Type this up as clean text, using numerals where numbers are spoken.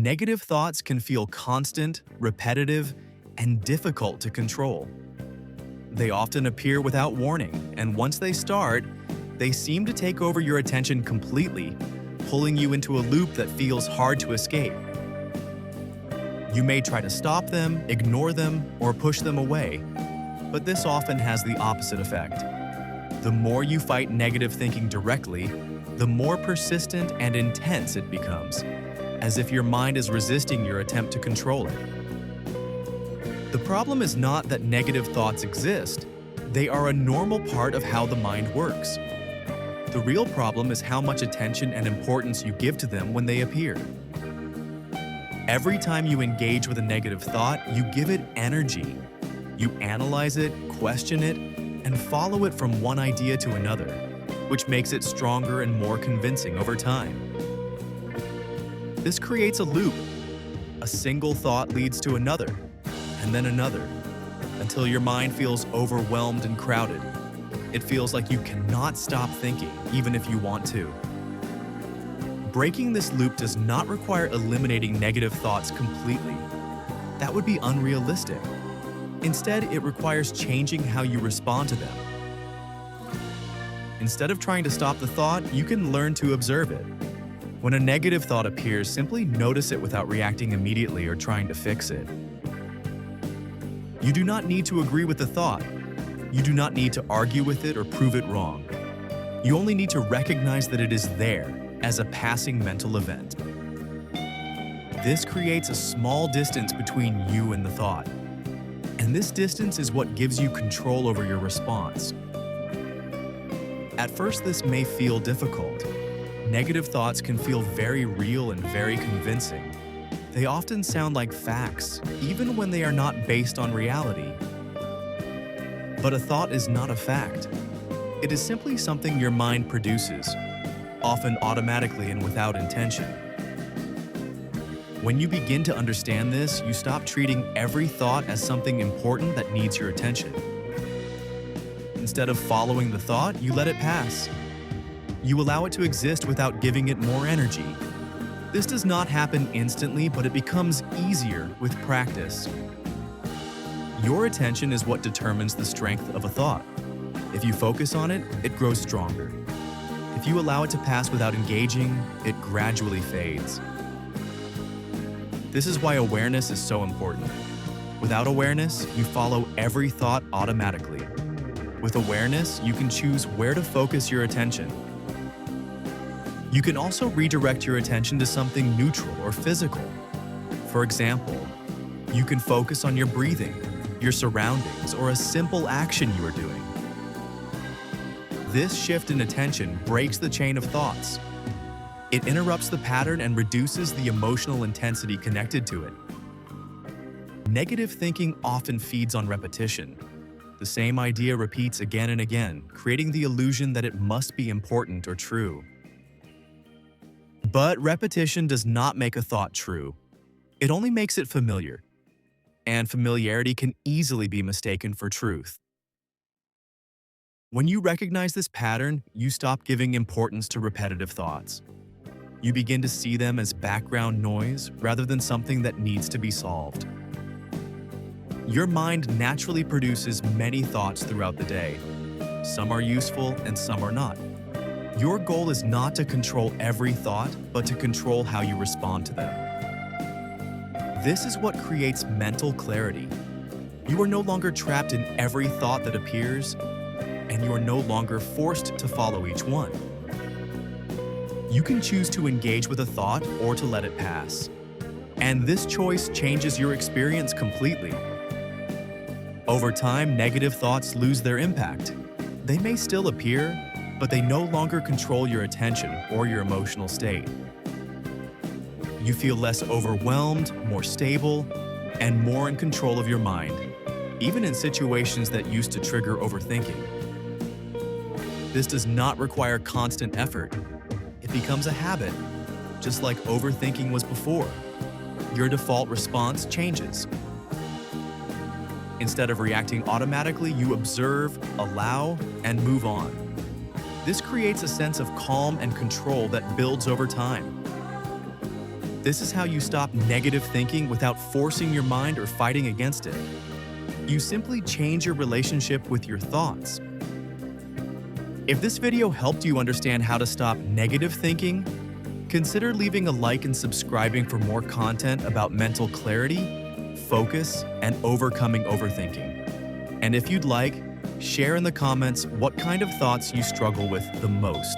Negative thoughts can feel constant, repetitive, and difficult to control. They often appear without warning, and once they start, they seem to take over your attention completely, pulling you into a loop that feels hard to escape. You may try to stop them, ignore them, or push them away, but this often has the opposite effect. The more you fight negative thinking directly, the more persistent and intense it becomes, as if your mind is resisting your attempt to control it. The problem is not that negative thoughts exist. They are a normal part of how the mind works. The real problem is how much attention and importance you give to them when they appear. Every time you engage with a negative thought, you give it energy. You analyze it, question it, and follow it from one idea to another, which makes it stronger and more convincing over time. This creates a loop. A single thought leads to another, and then another, until your mind feels overwhelmed and crowded. It feels like you cannot stop thinking, even if you want to. Breaking this loop does not require eliminating negative thoughts completely. That would be unrealistic. Instead, it requires changing how you respond to them. Instead of trying to stop the thought, you can learn to observe it. When a negative thought appears, simply notice it without reacting immediately or trying to fix it. You do not need to agree with the thought. You do not need to argue with it or prove it wrong. You only need to recognize that it is there as a passing mental event. This creates a small distance between you and the thought. And this distance is what gives you control over your response. At first, this may feel difficult. Negative thoughts can feel very real and very convincing. They often sound like facts, even when they are not based on reality. But a thought is not a fact. It is simply something your mind produces, often automatically and without intention. When you begin to understand this, you stop treating every thought as something important that needs your attention. Instead of following the thought, you let it pass. You allow it to exist without giving it more energy. This does not happen instantly, but it becomes easier with practice. Your attention is what determines the strength of a thought. If you focus on it, it grows stronger. If you allow it to pass without engaging, it gradually fades. This is why awareness is so important. Without awareness, you follow every thought automatically. With awareness, you can choose where to focus your attention. You can also redirect your attention to something neutral or physical. For example, you can focus on your breathing, your surroundings, or a simple action you are doing. This shift in attention breaks the chain of thoughts. It interrupts the pattern and reduces the emotional intensity connected to it. Negative thinking often feeds on repetition. The same idea repeats again and again, creating the illusion that it must be important or true. But repetition does not make a thought true. It only makes it familiar. And familiarity can easily be mistaken for truth. When you recognize this pattern, you stop giving importance to repetitive thoughts. You begin to see them as background noise rather than something that needs to be solved. Your mind naturally produces many thoughts throughout the day. Some are useful and some are not. Your goal is not to control every thought, but to control how you respond to them. This is what creates mental clarity. You are no longer trapped in every thought that appears, and you are no longer forced to follow each one. You can choose to engage with a thought or to let it pass. And this choice changes your experience completely. Over time, negative thoughts lose their impact. They may still appear, but they no longer control your attention or your emotional state. You feel less overwhelmed, more stable, and more in control of your mind, even in situations that used to trigger overthinking. This does not require constant effort. It becomes a habit, just like overthinking was before. Your default response changes. Instead of reacting automatically, you observe, allow, and move on. This creates a sense of calm and control that builds over time. This is how you stop negative thinking without forcing your mind or fighting against it. You simply change your relationship with your thoughts. If this video helped you understand how to stop negative thinking, consider leaving a like and subscribing for more content about mental clarity, focus, and overcoming overthinking. And if you'd like, share in the comments what kind of thoughts you struggle with the most.